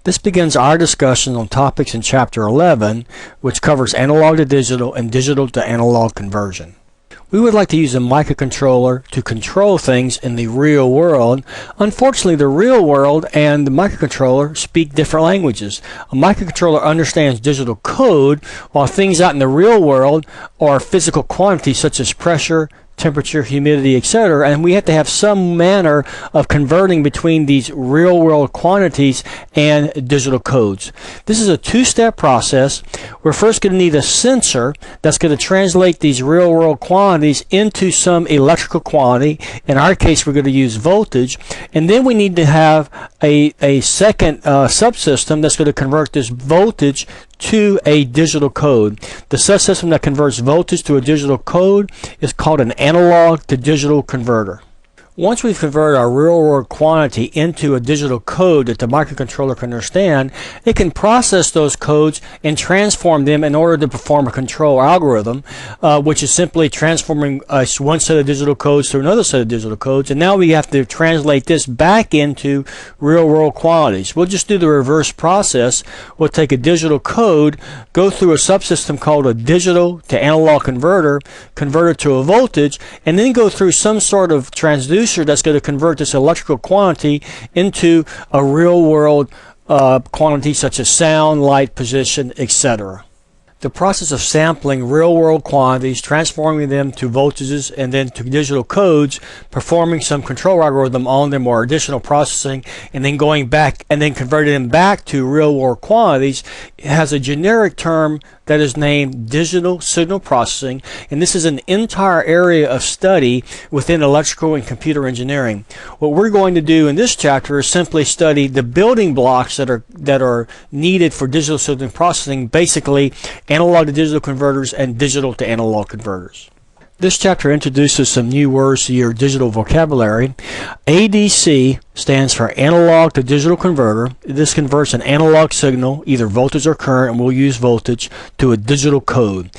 This begins our discussion on topics in Chapter 11, which covers analog to digital and digital to analog conversion. We would like to use a microcontroller to control things in the real world. Unfortunately, the real world and the microcontroller speak different languages. A microcontroller understands digital code, while things out in the real world are physical quantities such as pressure, temperature, humidity, etc., and we have to have some manner of converting between these real-world quantities and digital codes. This is a two-step process. We're first going to need a sensor that's going to translate these real-world quantities into some electrical quantity. In our case, we're going to use voltage, and then we need to have a second subsystem that's going to convert this voltage to a digital code. The subsystem that converts voltage to a digital code is called an analog to digital converter. Once we've converted our real-world quantity into a digital code that the microcontroller can understand, it can process those codes and transform them in order to perform a control algorithm, which is simply transforming one set of digital codes to another set of digital codes. And now we have to translate this back into real-world quantities. We'll just do the reverse process. We'll take a digital code, go through a subsystem called a digital to analog converter, convert it to a voltage, and then go through some sort of transducer that's going to convert this electrical quantity into a real-world quantity such as sound, light, position, etc. The process of sampling real-world quantities, transforming them to voltages and then to digital codes, performing some control algorithm on them or additional processing, and then going back and then converting them back to real-world quantities has a generic term that is named digital signal processing, and this is an entire area of study within electrical and computer engineering. What we're going to do in this chapter is simply study the building blocks that are needed for digital signal processing, basically analog to digital converters and digital to analog converters. This chapter introduces some new words to your digital vocabulary. ADC stands for analog to digital converter. This converts an analog signal, either voltage or current, and we'll use voltage, to a digital code.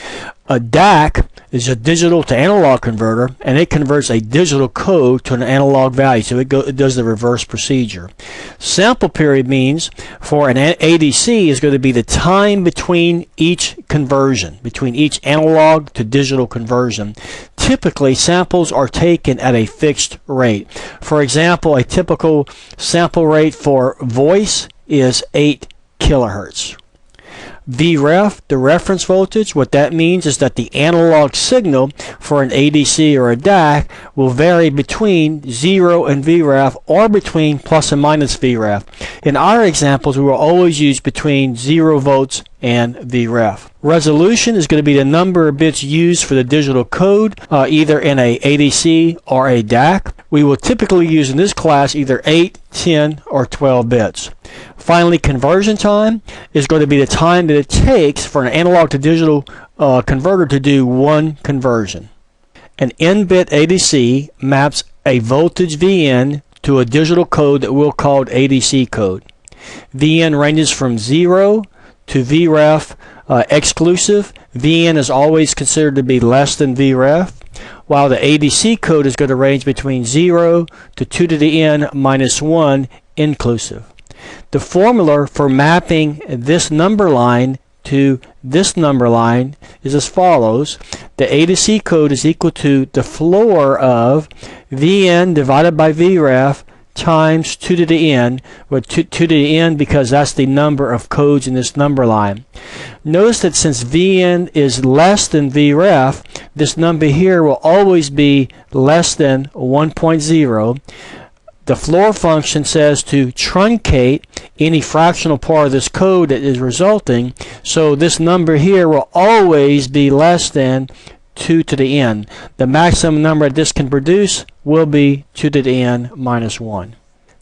A DAC is a digital to analog converter, and it converts a digital code to an analog value, so it does the reverse procedure. Sample period means for an ADC is going to be the time between each conversion, between each analog to digital conversion. Typically, samples are taken at a fixed rate. For example, a typical sample rate for voice is 8 kilohertz. Vref, the reference voltage, what that means is that the analog signal for an ADC or a DAC will vary between 0 and Vref or between plus and minus Vref. In our examples, we will always use between 0 volts and Vref. Resolution is going to be the number of bits used for the digital code, either in a ADC or a DAC. We will typically use in this class either 8, 10, or 12 bits. Finally, conversion time is going to be the time that it takes for an analog to digital converter to do one conversion. An n-bit ADC maps a voltage Vn to a digital code that we'll call ADC code. Vn ranges from 0 to Vref exclusive. Vn is always considered to be less than Vref, while the ADC code is going to range between 0 to 2 to the n minus 1 inclusive. The formula for mapping this number line to this number line is as follows. The ADC code is equal to the floor of Vn divided by Vref times 2 to the n, with 2 to the n because that's the number of codes in this number line. Notice that since Vn is less than Vref, this number here will always be less than 1.0. The floor function says to truncate any fractional part of this code that is resulting, so this number here will always be less than 2 to the n. The maximum number that this can produce will be 2 to the n minus 1.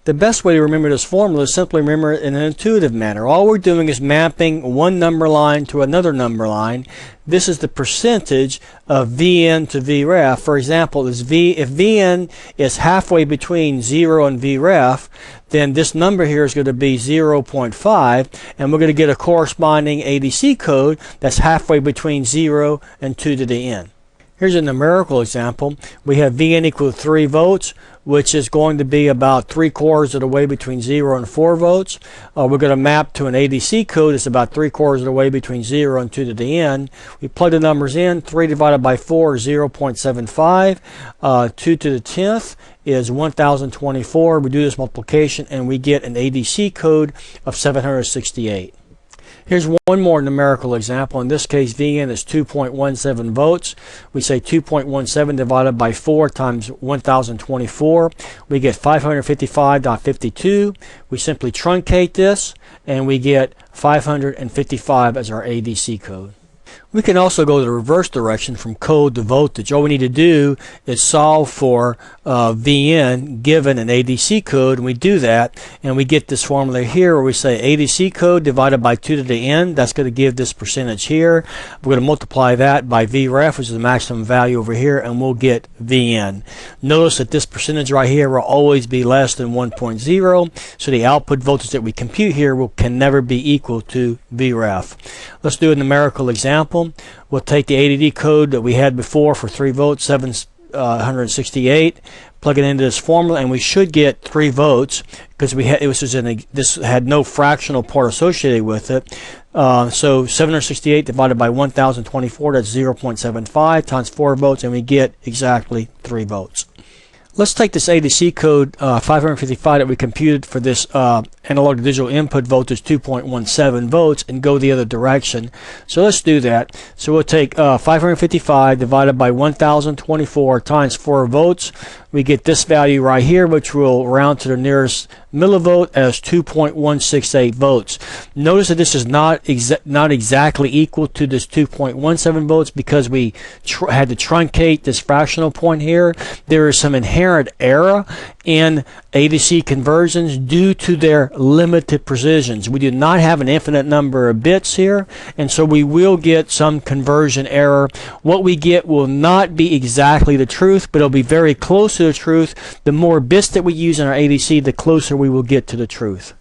The best way to remember this formula is simply remember it in an intuitive manner. All we're doing is mapping one number line to another number line. This is the percentage of Vn to Vref. For example, if Vn is halfway between 0 and Vref, then this number here is going to be 0.5, and we're going to get a corresponding ADC code that's halfway between 0 and 2 to the n. Here's a numerical example. We have Vn equal to 3 volts, which is going to be about 3/4 of the way between 0 and 4 volts. We're going to map to an ADC code. It's about 3/4 of the way between 0 and 2 to the n. We plug the numbers in. 3 divided by 4 is 0.75. 2 to the 10th is 1024. We do this multiplication and we get an ADC code of 768. Here's one more numerical example. In this case, Vn is 2.17 volts. We say 2.17 divided by 4 times 1024. We get 555.52. We simply truncate this, and we get 555 as our ADC code. We can also go the reverse direction from code to voltage. All we need to do is solve for Vn given an ADC code, and we do that, and we get this formula here where we say ADC code divided by 2 to the n. That's going to give this percentage here. We're going to multiply that by Vref, which is the maximum value over here, and we'll get Vn. Notice that this percentage right here will always be less than 1.0, so the output voltage that we compute here can never be equal to Vref. Let's do a numerical example. We'll take the ADD code that we had before for 3 volts, 768, plug it into this formula, and we should get 3 volts because this had no fractional part associated with it. So 768 divided by 1024, that's 0.75 times 4 volts, and we get exactly 3 volts. Let's take this ADC code 555 that we computed for this analog to digital input voltage 2.17 volts and go the other direction. So let's do that. So we'll take 555 divided by 1024 times 4 volts. We get this value right here, which will round to the nearest millivolt as 2.168 volts. Notice that this is not exactly equal to this 2.17 volts because we had to truncate this fractional point here. There is some inherent error in ADC conversions due to their limited precisions. We do not have an infinite number of bits here, and so we will get some conversion error. What we get will not be exactly the truth, but it'll be very close to the truth. The more bits that we use in our ADC, the closer we will get to the truth.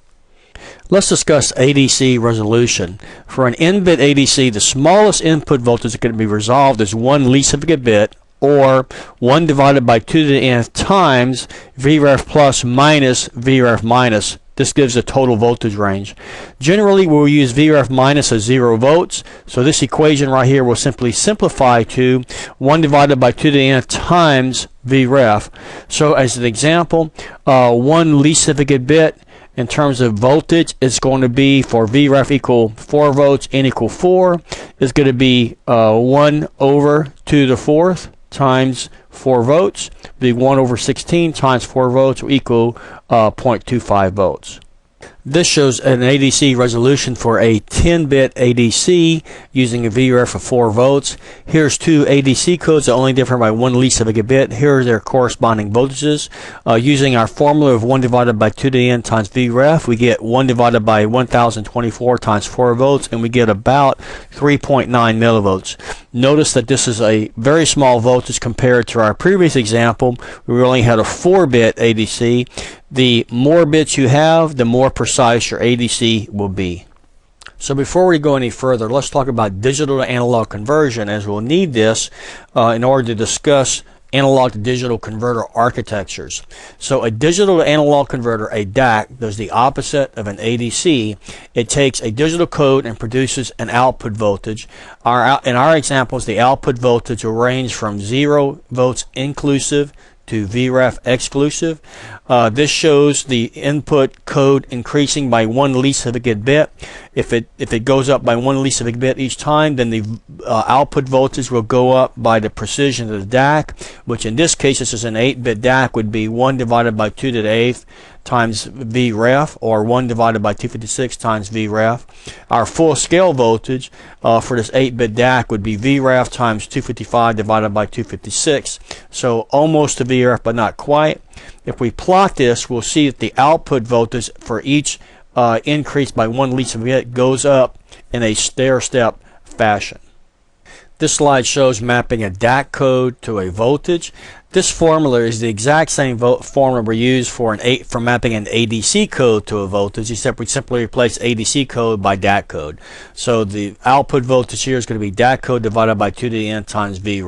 Let's discuss ADC resolution. For an n-bit ADC, the smallest input voltage that can be resolved is 1 least significant bit, or 1 divided by 2 to the nth times Vref plus minus Vref minus. This gives a total voltage range. Generally, we'll use Vref minus as 0 volts. So this equation right here will simply simplify to 1 divided by 2 to the nth times Vref. So as an example, 1 least significant bit in terms of voltage is going to be, for Vref equal 4 volts, n equal 4, is going to be 1 over 2 to the 4th times 4 volts. The 1 over 16 times 4 volts will equal 0.25 volts. This shows an ADC resolution for a 10-bit ADC using a Vref of 4 volts. Here's 2 ADC codes that are only different by 1 least significant bit. Here are their corresponding voltages. Using our formula of 1 divided by 2 to the n times Vref, we get 1 divided by 1024 times 4 volts, and we get about 3.9 millivolts. Notice that this is a very small voltage compared to our previous example. We only had a 4-bit ADC. The more bits you have, the more precise your ADC will be. So before we go any further, let's talk about digital to analog conversion, as we'll need this in order to discuss analog to digital converter architectures. So a digital to analog converter, a DAC, does the opposite of an ADC. It takes a digital code and produces an output voltage. In our examples, the output voltage will range from 0 volts inclusive to Vref exclusive. This shows the input code increasing by 1 least significant bit. If it goes up by 1 least significant bit each time, then the output voltage will go up by the precision of the DAC, which in this case, this is an 8-bit DAC, would be 1 divided by 2 to the 8th times Vref, or 1 divided by 256 times Vref. Our full scale voltage for this 8-bit DAC would be Vref times 255 divided by 256. So almost to Vref, but not quite. If we plot this, we'll see that the output voltage for each increase by 1 least significant bit goes up in a stair-step fashion. This slide shows mapping a DAC code to a voltage. This formula is the exact same formula we use for mapping an ADC code to a voltage, except we simply replace ADC code by DAC code. So the output voltage here is going to be DAC code divided by 2 to the n times V.